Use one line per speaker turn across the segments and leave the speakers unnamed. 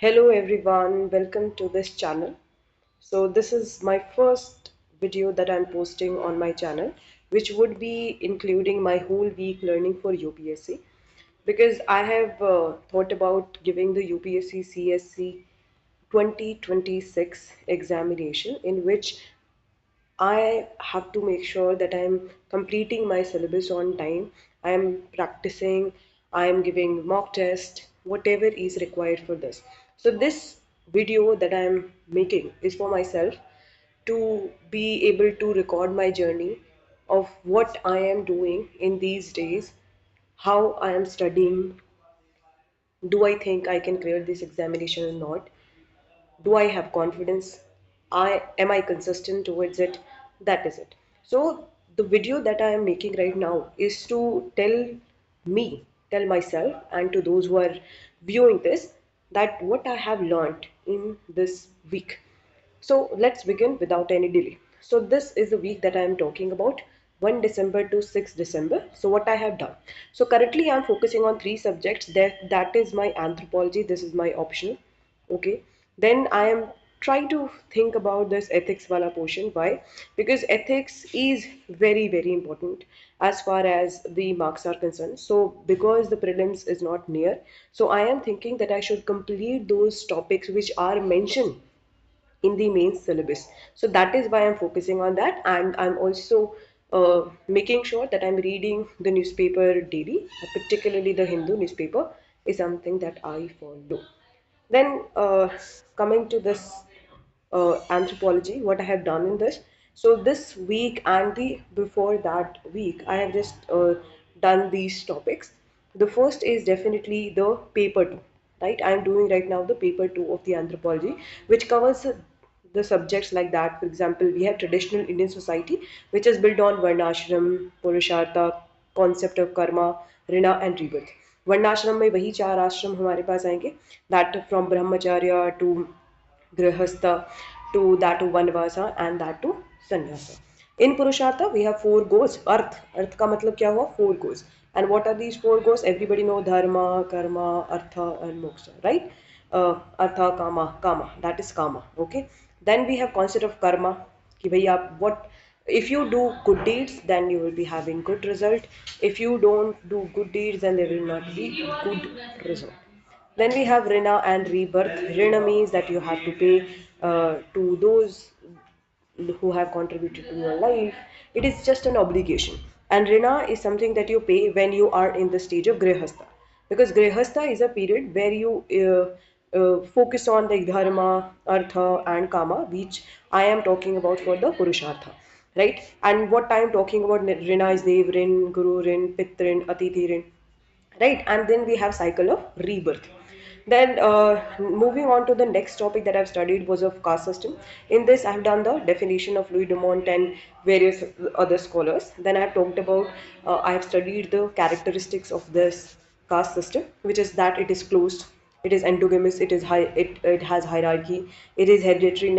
Hello everyone, welcome to this channel. So this is my first video that I'm posting on my channel, which would be including my whole week learning for UPSC, because I have thought about giving the UPSC CSC 2026 examination, in which I have to make sure that I'm completing my syllabus on time. I'm practicing, I'm giving mock test, whatever is required for this. So this video that I'm making is for myself to be able to record my journey of what I am doing in these days, how I am studying, do I think I can clear this examination or not? Do I have confidence? I am I consistent towards it? That is it. So the video that I am making right now is to me tell myself and to those who are viewing this, that what I have learned in this week. So let's begin without any delay. So this is the week that I am talking about, 1 December to 6 December. So what I have done. So currently I am focusing on three subjects. That is my anthropology. This is my optional. Okay. Then I am trying to think about this ethics wala portion. Why? Because ethics is very, very important as far as the marks are concerned. So because the prelims is not near, so I am thinking that I should complete those topics which are mentioned in the main syllabus. So that is why I'm focusing on that, and I'm also making sure that I'm reading the newspaper daily, particularly the Hindu newspaper is something that I follow. Then coming to this anthropology, what I have done in this. So this week and the before that week, I have just done these topics. The first is definitely the paper two, right? I am doing right now the paper two of the anthropology, which covers the subjects like that. For example, we have traditional Indian society, which is built on Varnashram, Purushartha, concept of karma, Rina and rebirth. वर्णाश्रम में वही चार आश्रम हमारे पास आएंगे, that from brahmacharya to grihastha to that to vanvasa and that to sannyasa. In purushartha we have four goals. Arth का मतलब क्या हुआ? Four goals. And what are these four goals? Everybody know dharma, karma, artha and moksha, right? Artha, kama, that is kama. Okay. Then we have concept of karma, कि भाई आप what, if you do good deeds then you will be having good result. If you don't do good deeds then there will not be good result. Then we have Rina and rebirth. Rina means that you have to pay to those who have contributed to your life. It is just an obligation. And Rina is something that you pay when you are in the stage of Grihastha. Because Grihastha is a period where you focus on the Dharma, Artha, and Kama, which I am talking about for the Purushartha. Right? And what I am talking about, Rina is Dev Rin, Guru Rin, Pit Rin, Atithi Rin, right? And then we have cycle of rebirth. Then moving on to the next topic that I've studied was of caste system. In this I have done the definition of Louis Dumont and various other scholars. Then I have talked about, I have studied the characteristics of this caste system, which is that it is closed, it is endogamous, it is it has hierarchy, it is hereditary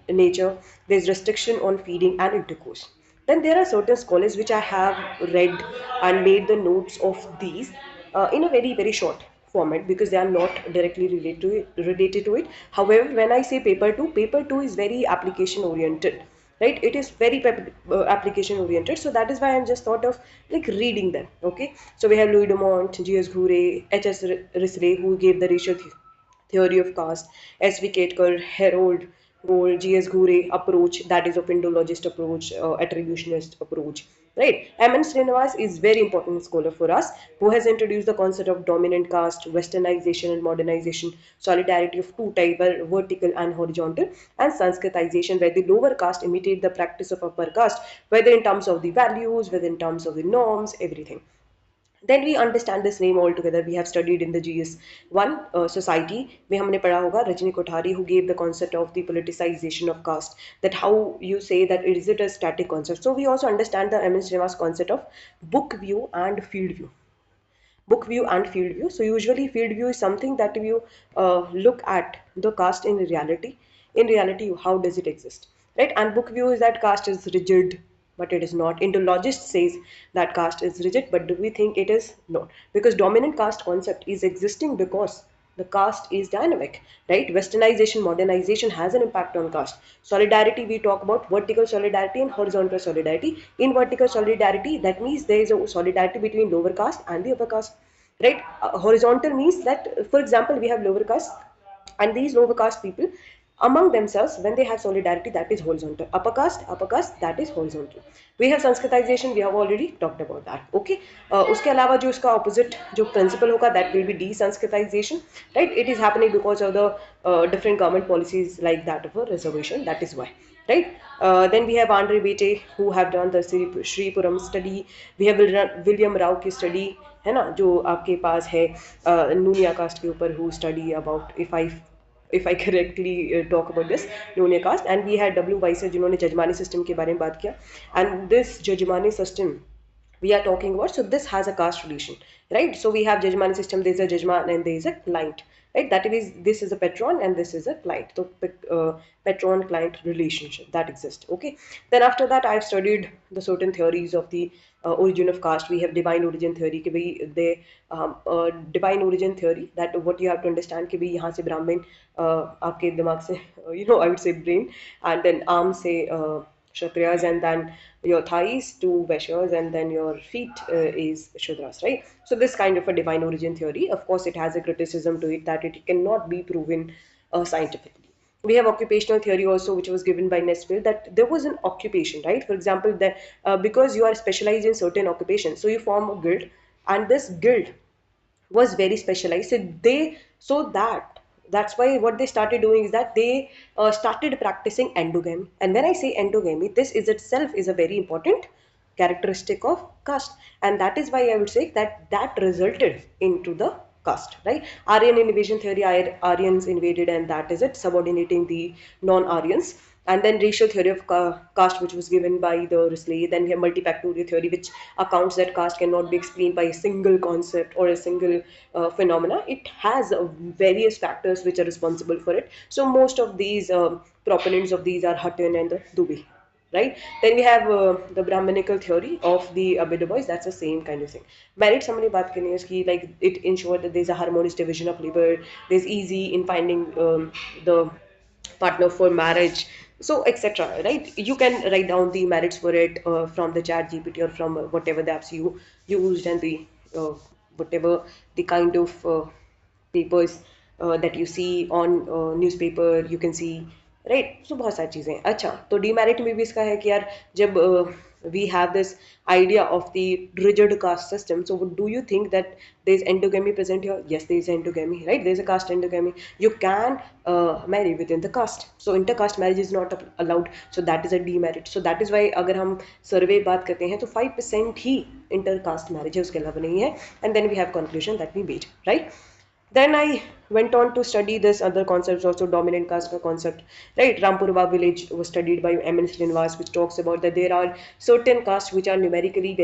nature, there's restriction on feeding and intercourse. Then there are certain scholars which I have read and made the notes of these in a very, very short format, because they are not directly related to it. However, when I say paper 2 is very application oriented, right? It is very application oriented. So that is why I'm just thought of like reading them. Okay. So we have Louis Dumont, G.S. Ghure, H.S. Risley, who gave the ratio theory of caste, S.V. Ketkar, Harold Gold, G.S. Ghure approach, that is of Indologist approach, attributionist approach, right? M.N. Srinivas is very important scholar for us, who has introduced the concept of dominant caste, westernization and modernization, solidarity of two types, vertical and horizontal, and Sanskritization, where the lower caste imitate the practice of upper caste, whether in terms of the values, whether in terms of the norms, everything. Then we understand this name altogether. We have studied in the GS1 society में हमने पढ़ा होगा Rajni Kothari, who gave the concept of the politicization of caste, that how you say that is it a static concept. So we also understand the M.N. Srinivas concept of book view and field view. Book view and field view. So usually field view is something that you look at the caste in reality. In reality, how does it exist, right? And book view is that caste is rigid, but it is not. Indologist says that caste is rigid, but do we think it is? No, because dominant caste concept is existing because The caste is dynamic, right? Westernization, modernization has an impact on caste. Solidarity, we talk about vertical solidarity and horizontal solidarity. In vertical solidarity, that means there is a solidarity between lower caste and the upper caste, right? Horizontal means that, for example, we have lower caste, and these lower caste people among themselves, when they have solidarity, that is horizontal. Upper caste, that is horizontal. We have sanskritization, we have already talked about that. Okay. उसके अलावा जो इसका opposite जो principle होगा, that will be desanskritization, right? It is happening because of the different government policies like that of a reservation. That is why, right? Then we have Andre Bete, who have done the Sri Puram study. We have William Rao की study, है ना, जो आपके पास है Nunia cast के ऊपर, who study about, if I correctly talk about this, Nuniya caste. And we had W. Weiser, जिन्होंने जजमानी system के बारे में बात किया. And this जजमानी system we are talking about, so this has a caste relation, right? So we have jajmani system, there is a jajman and there is a client, right? That is, this is a patron and this is a client. So patron client relationship that exists. Okay. Then after that, I've studied the certain theories of the origin of caste. We have divine origin theory, कि भाई divine origin theory, that what you have to understand, कि भाई यहाँ से ब्राह्मण आपके दिमाग से I would say brain, and then arm से Kshatriyas, and then your thighs to Vaishyas, and then your feet is Shudras, right? So this kind of a divine origin theory, of course, it has a criticism to it that it cannot be proven scientifically. We have occupational theory also, which was given by Nesfield, that there was an occupation, right? For example, that because you are specialized in certain occupations, so you form a guild, and this guild was very specialized. That's why what they started doing is that they started practicing endogamy. And when I say endogamy, this is itself is a very important characteristic of caste, and that is why I would say that that resulted into the caste, right? Aryan invasion theory, Aryans invaded, and that is it, subordinating the non-Aryans. And then racial theory of caste, which was given by the Risley. Then we have multifactorial theory, which accounts that caste cannot be explained by a single concept or a single phenomena. It has various factors which are responsible for it. So most of these proponents of these are Hutton and Dubey, right? Then we have the Brahmanical theory of the Abhidavois. That's the same kind of thing. Merit somebody baat karni hai uski, like it ensures that there's a harmonious division of labor. There's easy in finding the partner for marriage, so etc., right? You can write down the merits for it from the chat GPT or from whatever the apps you used, and the whatever the kind of papers that you see on newspaper, you can see, right? So बहुत सारी चीज़ें हैं. अच्छा, तो demerit में भी इसका है कि यार जब we have this idea of the rigid caste system, so do you think that there is endogamy present here? Yes, there is endogamy, right? There is a caste endogamy. You can marry within the caste, so intercaste marriage is not allowed, so that is a demerit. So that is why अगर हम survey बात करते हैं तो 5% ही intercaste marriage है, उसके अलावा नहीं है. And then we have conclusion that we made, right? Then I went on to study this other concepts also, dominant caste concept, right? Rampurva village was studied by M.N. Srinivas, which talks about that there are certain castes which are numerically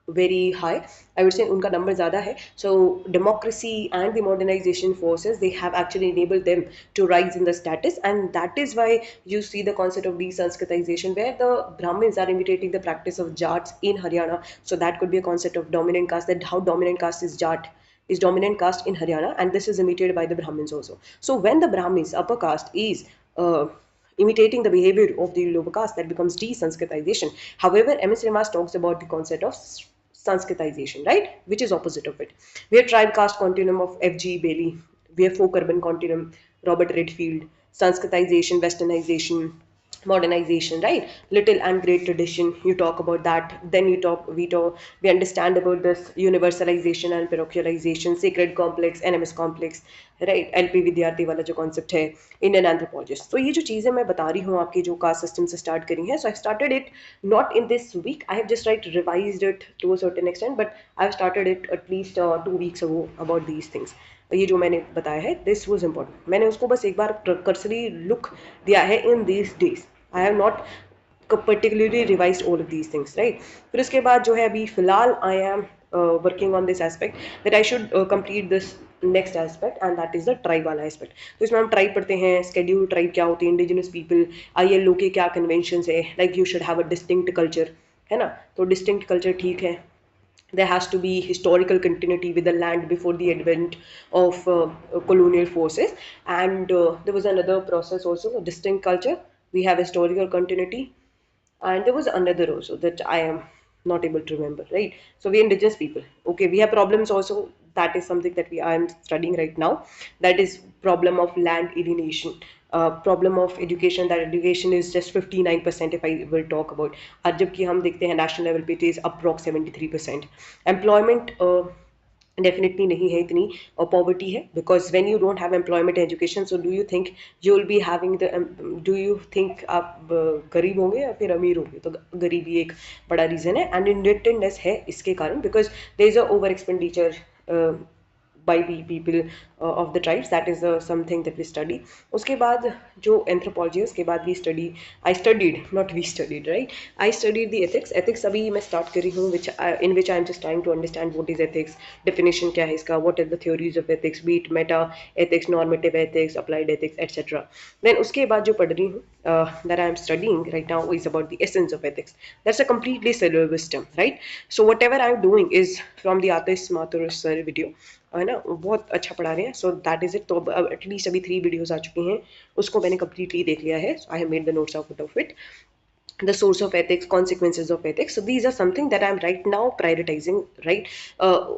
very high. I would say unka number zyada hai. So democracy and the modernization forces, they have actually enabled them to rise in the status, and that is why you see the concept of desanskritization, where the Brahmins are imitating the practice of Jats in Haryana. So that could be a concept of dominant caste, that how dominant caste is Jat, is dominant caste in Haryana, and this is imitated by the Brahmins also. So when the Brahmins, upper caste, is imitating the behavior of the lower caste, that becomes desanskritization. However, M.S. Srinivas talks about the concept of sanskritization, right, which is opposite of it. We have tribe caste continuum of F.G. Bailey. We have folk urban continuum, Robert Redfield. Sanskritization, westernization, modernization, right? Little and great tradition, you talk about that. Then we understand about this universalization and parochialization, sacred complex, NMS complex, right? LP विद्यार्थी वाला जो concept है, Indian anthropologist. तो ये जो चीज़ें मैं बता रही हूँ आपकी जो caste system से start करी हैं, so I started it not in this week. I have just revised it to a certain extent, but I've started it at least 2 weeks ago about these things. ये जो मैंने बताया है, this was important. मैंने उसको बस एक बार cursory look दिया है in these days. I have not particularly revised all of these things, right? फिर उसके बाद जो है अभी फिलहाल I am working on this aspect that I should complete this next aspect, and that is the tribe वाला aspect. तो इसमें हम tribe पढ़ते हैं, schedule tribe क्या होती है, indigenous people, ILO के क्या conventions है, like you should have a distinct culture, है ना? तो distinct culture ठीक है, there has to be historical continuity with the land before the advent of colonial forces. And there was another process also, a distinct culture. We have historical continuity, and there was another also that I am not able to remember, right? So we're indigenous people. Okay, we have problems also. That is something that I am studying right now. That is problem of land alienation, problem of education. That education is just 59% if I will talk about. आज जबकि हम देखते हैं national level पे it is approx 73%. Employment definitely नहीं है इतनी, और पॉवर्टी है, because when you don't have employment education, so do you think you will be having the, do you think आप गरीब होंगे या फिर अमीर होंगे? तो गरीबी एक बड़ा रीज़न है, एंड इंडिपेंडेंस है इसके कारण, because there is a over expenditure by the people of the tribes. That is something that we study. उसके बाद जो anthropology है, उसके बाद I studied, not we studied, right? I studied the ethics. Ethics अभी मैं start कर रही हूँ, in which I am just trying to understand what is ethics, definition क्या है इसका, what are the theories of ethics, be it meta ethics, normative ethics, applied ethics, etc. Then उसके बाद जो पढ़ रही हूँ, that I am studying right now is about the essence of ethics. That's a completely syllabus term, right? So whatever I am doing is from the Atis Mathur sir video, है ना, बहुत अच्छा पढ़ा रहे हैं. So that is it. तो at least अभी 3 videos आ चुकी हैं, उसको मैंने कम्प्लीटली देख लिया है. I have made the notes out of it. The source of ethics, consequences of ethics. So these are something that I'm right now prioritizing, right?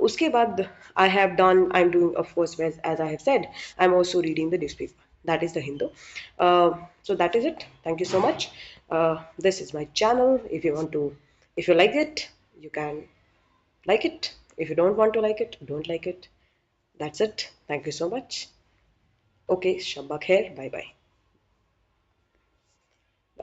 Uske baad I'm doing, of course, as I have said, I'm also reading the newspaper. That is the Hindu. So that is it. Thank you so much. This is my channel. If you like it, you can like it. If you don't want to like it, don't like it. That's it. Thank you so much. Okay, Shabba Khair. Bye bye.